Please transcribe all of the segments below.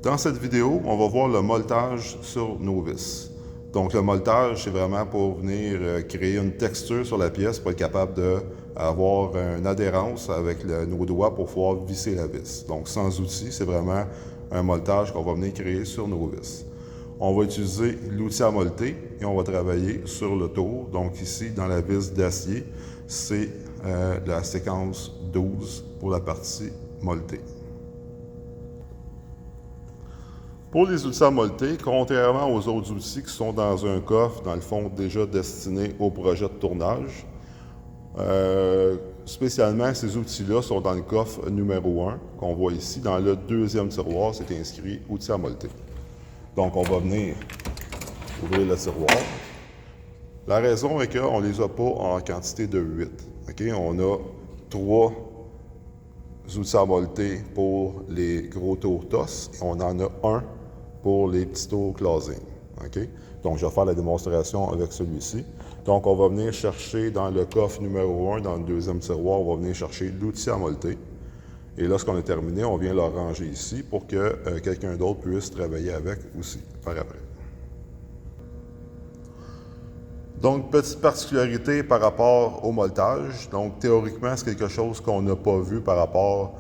Dans cette vidéo, on va voir le moltage sur nos vis. Donc le moltage, c'est vraiment pour venir créer une texture sur la pièce pour être capable d'avoir une adhérence avec nos doigts pour pouvoir visser la vis. Donc sans outil, c'est vraiment un moltage qu'on va venir créer sur nos vis. On va utiliser l'outil à molter et on va travailler sur le tour. Donc ici, dans la vis d'acier, c'est la séquence 12 pour la partie moltée. Pour les outils à molter, contrairement aux autres outils qui sont dans un coffre, dans le fond, déjà destinés au projet de tournage, spécialement, ces outils-là sont dans le coffre numéro 1, qu'on voit ici. Dans le deuxième tiroir, c'est inscrit « Outils à molter ». Donc, on va venir ouvrir le tiroir. La raison est qu'on ne les a pas en quantité de 8. Okay? On a 3 outils à molter pour les gros tours TOS et on en a un pour les petits tours closing. Okay? Donc, je vais faire la démonstration avec celui-ci. Donc, on va venir chercher dans le coffre numéro 1, dans le deuxième tiroir, on va venir chercher l'outil à molter. Et lorsqu'on a terminé, on vient le ranger ici pour que quelqu'un d'autre puisse travailler avec aussi par après. Donc, petite particularité par rapport au moltage. Donc, théoriquement, c'est quelque chose qu'on n'a pas vu par rapport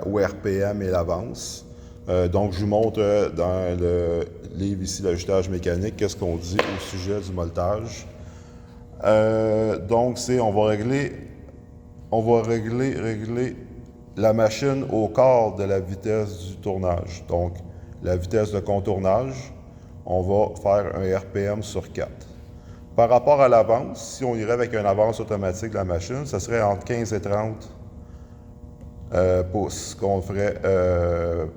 au RPM et l'avance. Donc, je vous montre dans le livre ici, l'ajustage mécanique, qu'est-ce qu'on dit au sujet du moltage. Donc, on va régler la machine au quart de la vitesse du tournage. Donc, la vitesse de contournage, on va faire un RPM sur 4. Par rapport à l'avance, si on irait avec une avance automatique de la machine, ça serait entre 15 et 30 pouces qu'on ferait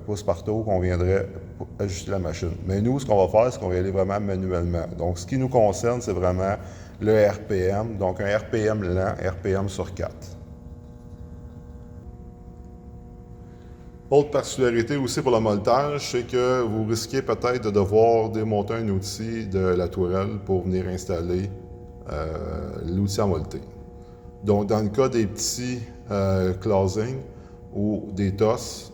pouces par tour, qu'on viendrait ajuster la machine. Mais nous, ce qu'on va faire, c'est qu'on va y aller vraiment manuellement. Donc, ce qui nous concerne, c'est vraiment le RPM. Donc, un RPM lent, RPM sur 4. Autre particularité aussi pour le moltage, c'est que vous risquez peut-être de devoir démonter un outil de la tourelle pour venir installer l'outil à molter. Donc, dans le cas des petits closing ou des TOS,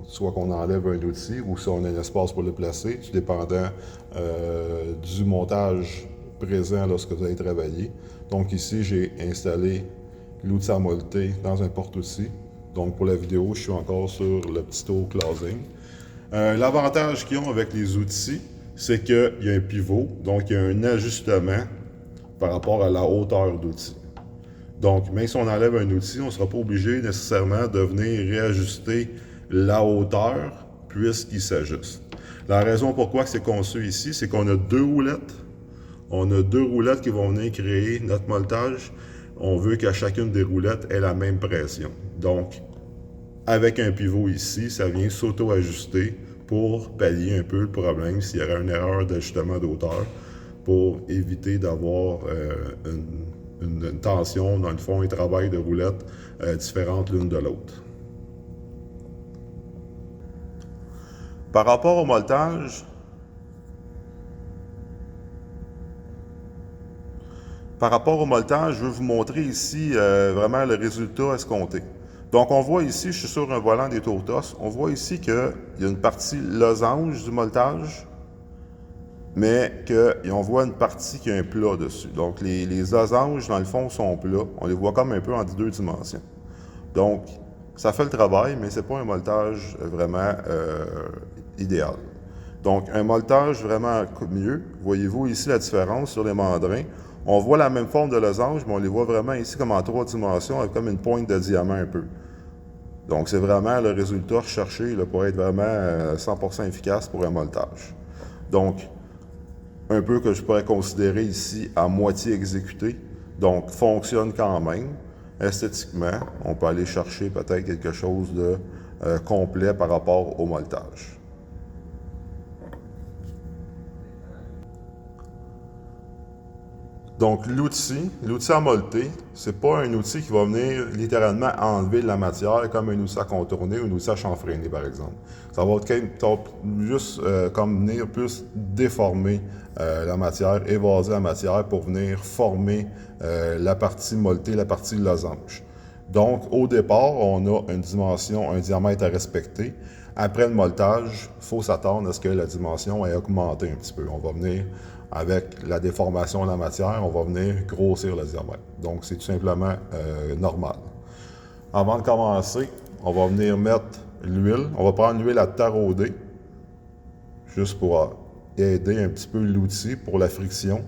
soit qu'on enlève un outil ou si on a un espace pour le placer, tout dépendant du montage présent lorsque vous allez travailler. Donc ici, j'ai installé l'outil à molter dans un porte-outils. Donc pour la vidéo, je suis encore sur le petit tour closing. L'avantage qu'ils ont avec les outils, c'est qu'il y a un pivot, donc il y a un ajustement par rapport à la hauteur d'outil. Donc, même si on enlève un outil, on ne sera pas obligé nécessairement de venir réajuster la hauteur puisqu'il s'ajuste. La raison pourquoi c'est conçu ici, c'est qu'on a 2 roulettes. On a 2 roulettes qui vont venir créer notre moltage. On veut qu'à chacune des roulettes ait la même pression. Donc, avec un pivot ici, ça vient s'auto-ajuster pour pallier un peu le problème s'il y aurait une erreur d'ajustement d'auteur pour éviter d'avoir une tension dans le fond et travail de roulettes différentes l'une de l'autre. Par rapport au moltage, je vais vous montrer ici vraiment le résultat escompté. Donc, on voit ici, je suis sur un volant des tours TOS, on voit ici qu'il y a une partie losange du moltage, mais qu'on voit une partie qui a un plat dessus. Donc, les losanges, dans le fond, sont plats. On les voit comme un peu en 2 dimensions. Donc, ça fait le travail, mais ce n'est pas un moltage vraiment idéal. Donc, un moltage vraiment mieux. Voyez-vous ici la différence sur les mandrins. On voit la même forme de losange, mais on les voit vraiment ici comme en 3 dimensions, avec comme une pointe de diamant un peu. Donc, c'est vraiment le résultat recherché là, pour être vraiment 100% efficace pour un moltage. Donc, un peu que je pourrais considérer ici à moitié exécuté. Donc, fonctionne quand même. Esthétiquement, on peut aller chercher peut-être quelque chose de complet par rapport au moltage. Donc, l'outil à molter, c'est pas un outil qui va venir littéralement enlever de la matière comme un outil à contourner ou un outil à chanfreiner, par exemple. Ça va juste comme venir plus déformer la matière, évaser la matière pour venir former la partie moltée, la partie losange. Donc, au départ, on a une dimension, un diamètre à respecter. Après le moltage, il faut s'attendre à ce que la dimension ait augmenté un petit peu. On va venir, avec la déformation de la matière, on va venir grossir le diamètre. Donc, c'est tout simplement normal. Avant de commencer, on va venir mettre l'huile. On va prendre l'huile à tarauder, juste pour aider un petit peu l'outil pour la friction.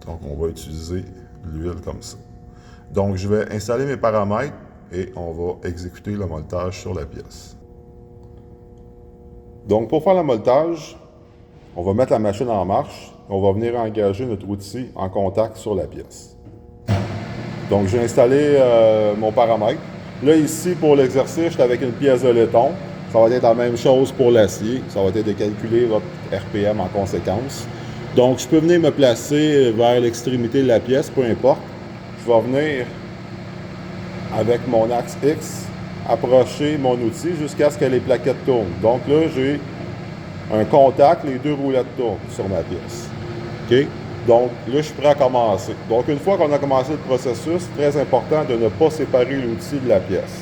Donc, on va utiliser l'huile comme ça. Donc, je vais installer mes paramètres et on va exécuter le moltage sur la pièce. Donc, pour faire le moltage, on va mettre la machine en marche. On va venir engager notre outil en contact sur la pièce. Donc, j'ai installé mon paramètre. Là, ici, pour l'exercice, je suis avec une pièce de laiton. Ça va être la même chose pour l'acier. Ça va être de calculer votre RPM en conséquence. Donc, je peux venir me placer vers l'extrémité de la pièce, peu importe. Je vais venir, avec mon axe X, approcher mon outil jusqu'à ce que les plaquettes tournent. Donc là, j'ai un contact, les deux roulettes tournent sur ma pièce. OK? Donc là, je suis prêt à commencer. Donc une fois qu'on a commencé le processus, c'est très important de ne pas séparer l'outil de la pièce.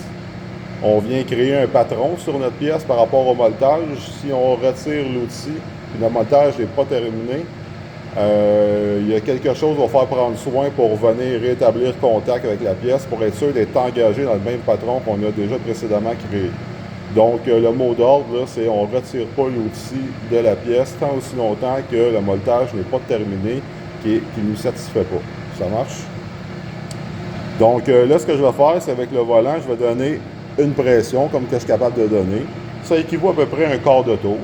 On vient créer un patron sur notre pièce par rapport au moltage. Si on retire l'outil et le moltage n'est pas terminé, il y a quelque chose qu'il va faire prendre soin pour venir rétablir contact avec la pièce pour être sûr d'être engagé dans le même patron qu'on a déjà précédemment créé. Donc, le mot d'ordre, c'est on ne retire pas l'outil de la pièce tant aussi longtemps que le moltage n'est pas terminé, qui ne nous satisfait pas. Ça marche? Donc, là, ce que je vais faire, c'est avec le volant, je vais donner une pression comme que je suis capable de donner. Ça équivaut à peu près à un quart de tour.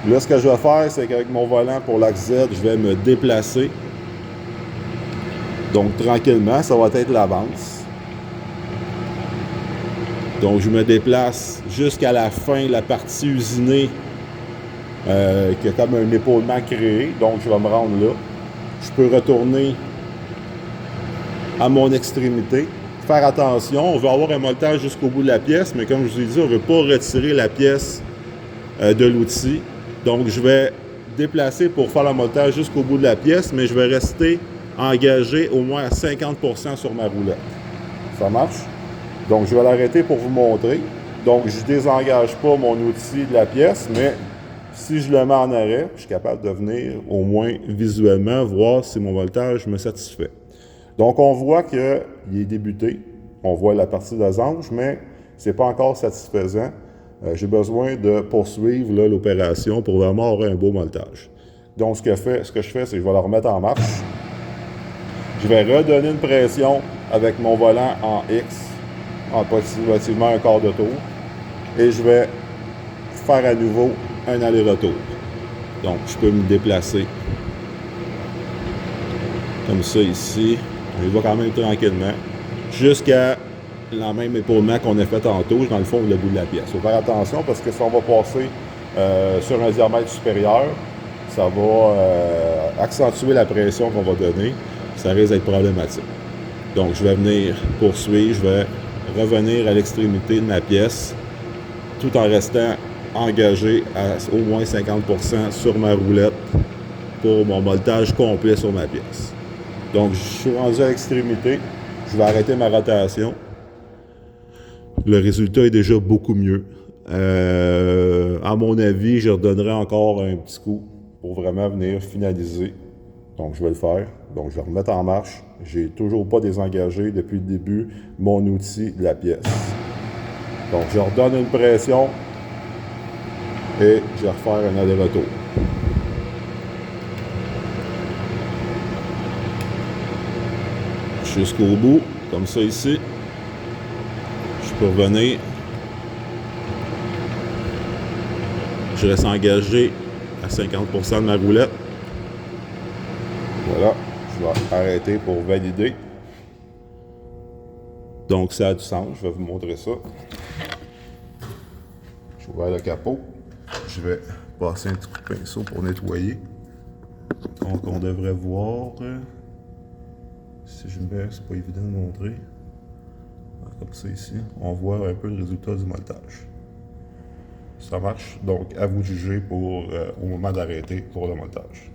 Là, ce que je vais faire, c'est qu'avec mon volant pour l'axe Z, je vais me déplacer. Donc, tranquillement, ça va être l'avance. Donc, je me déplace jusqu'à la fin, la partie usinée, qui a comme un épaulement créé. Donc, je vais me rendre là. Je peux retourner à mon extrémité. Faire attention, on veut avoir un moltage jusqu'au bout de la pièce, mais comme je vous ai dit, on ne veut pas retirer la pièce de l'outil. Donc, je vais déplacer pour faire le moltage jusqu'au bout de la pièce, mais je vais rester engagé au moins à 50% sur ma roulette. Ça marche? Donc, je vais l'arrêter pour vous montrer. Donc, je ne désengage pas mon outil de la pièce, mais si je le mets en arrêt, je suis capable de venir au moins visuellement voir si mon voltage me satisfait. Donc, on voit qu'il est débuté. On voit la partie losange, mais ce n'est pas encore satisfaisant. J'ai besoin de poursuivre l'opération pour vraiment avoir un beau moltage. Donc, ce que je fais, c'est que je vais le remettre en marche. Je vais redonner une pression avec mon volant en X, en approximativement un quart de tour. Et je vais faire à nouveau un aller-retour. Donc, je peux me déplacer comme ça ici. On y va quand même tranquillement. Jusqu'à le même épaulement qu'on a fait tantôt, dans le fond, le bout de la pièce. Il faut faire attention parce que si on va passer sur un diamètre supérieur, ça va accentuer la pression qu'on va donner. Ça risque d'être problématique. Donc, je vais venir poursuivre, je vais revenir à l'extrémité de ma pièce, tout en restant engagé à au moins 50% sur ma roulette pour mon moltage complet sur ma pièce. Donc, je suis rendu à l'extrémité, je vais arrêter ma rotation. Le résultat est déjà beaucoup mieux. À mon avis, je redonnerai encore un petit coup pour vraiment venir finaliser. Donc, je vais le faire. Donc, je vais remettre en marche. J'ai toujours pas désengagé depuis le début mon outil de la pièce. Donc, je redonne une pression et je vais refaire un aller-retour. Jusqu'au bout, comme ça ici. Je peux revenir. Je reste engagé à 50% de ma roulette. Voilà, je vais arrêter pour valider. Donc, ça a du sens, je vais vous montrer ça. Je vais ouvrir le capot. Je vais passer un petit coup de pinceau pour nettoyer. Donc, on devrait voir. Si je me baisse, c'est pas évident de montrer. Comme ça ici, on voit un peu le résultat du moltage. Ça marche, donc à vous de juger au moment d'arrêter pour le montage.